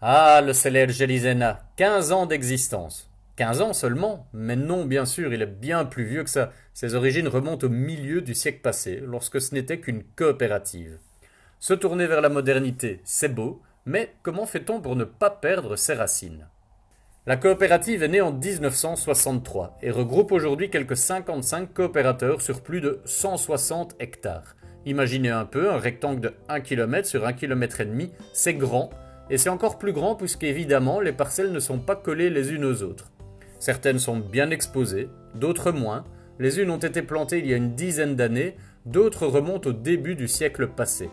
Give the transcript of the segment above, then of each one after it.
Ah, le célèbre Gélisena, 15 ans d'existence. 15 ans seulement? Mais non, bien sûr, il est bien plus vieux que ça. Ses origines remontent au milieu du siècle passé, lorsque ce n'était qu'une coopérative. Se tourner vers la modernité, c'est beau, mais comment fait-on pour ne pas perdre ses racines? La coopérative est née en 1963 et regroupe aujourd'hui quelques 55 coopérateurs sur plus de 160 hectares. Imaginez un peu, un rectangle de 1 km sur 1,5 km, c'est grand, et c'est encore plus grand puisqu'évidemment les parcelles ne sont pas collées les unes aux autres. Certaines sont bien exposées, d'autres moins, les unes ont été plantées il y a une dizaine d'années, d'autres remontent au début du siècle passé.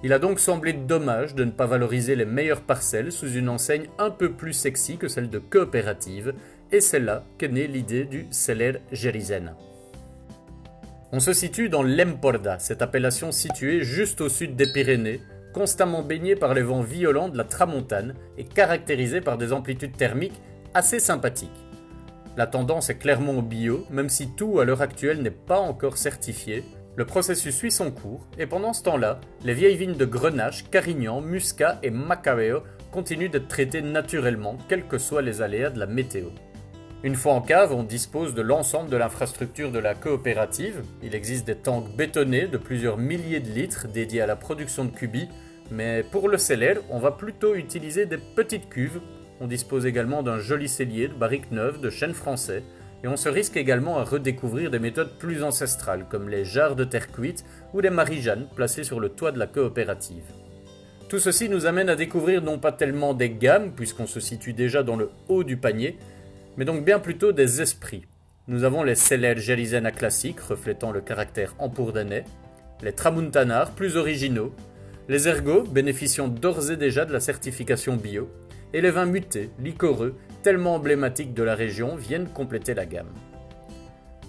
Il a donc semblé dommage de ne pas valoriser les meilleures parcelles sous une enseigne un peu plus sexy que celle de coopérative, et c'est là qu'est née l'idée du Celer Gerizena. On se situe dans l'Emporda, cette appellation située juste au sud des Pyrénées, constamment baignée par les vents violents de la tramontane et caractérisée par des amplitudes thermiques assez sympathiques. La tendance est clairement au bio, même si tout à l'heure actuelle n'est pas encore certifié. Le processus suit son cours, et pendant ce temps-là, les vieilles vignes de Grenache, Carignan, Muscat et Macabeo continuent d'être traitées naturellement, quels que soient les aléas de la météo. Une fois en cave, on dispose de l'ensemble de l'infrastructure de la coopérative. Il existe des tanks bétonnés de plusieurs milliers de litres dédiés à la production de cubis, mais pour le celler, on va plutôt utiliser des petites cuves. On dispose également d'un joli cellier de barriques neuves de chêne français, et on se risque également à redécouvrir des méthodes plus ancestrales, comme les jarres de terre cuite ou les Marie-Jeanne placées sur le toit de la coopérative. Tout ceci nous amène à découvrir non pas tellement des gammes, puisqu'on se situe déjà dans le haut du panier, mais donc bien plutôt des esprits. Nous avons les Celler Gerizena classiques, reflétant le caractère empourdanais, les Tramuntanars, plus originaux, les Ergots, bénéficiant d'ores et déjà de la certification bio, et les vins mutés, liquoreux, tellement emblématiques de la région, viennent compléter la gamme.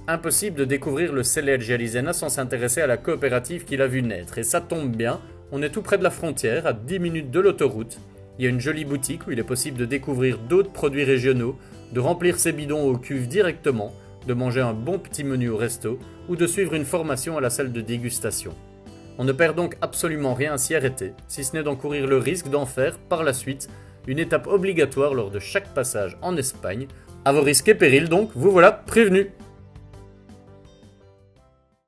Impossible de découvrir le Celler Gerizena sans s'intéresser à la coopérative qui l'a vu naître, et ça tombe bien, on est tout près de la frontière, à 10 minutes de l'autoroute. Il y a une jolie boutique où il est possible de découvrir d'autres produits régionaux, de remplir ses bidons aux cuves directement, de manger un bon petit menu au resto, ou de suivre une formation à la salle de dégustation. On ne perd donc absolument rien à s'y arrêter, si ce n'est d'encourir le risque d'en faire, par la suite, une étape obligatoire lors de chaque passage en Espagne. À vos risques et périls donc, vous voilà prévenus.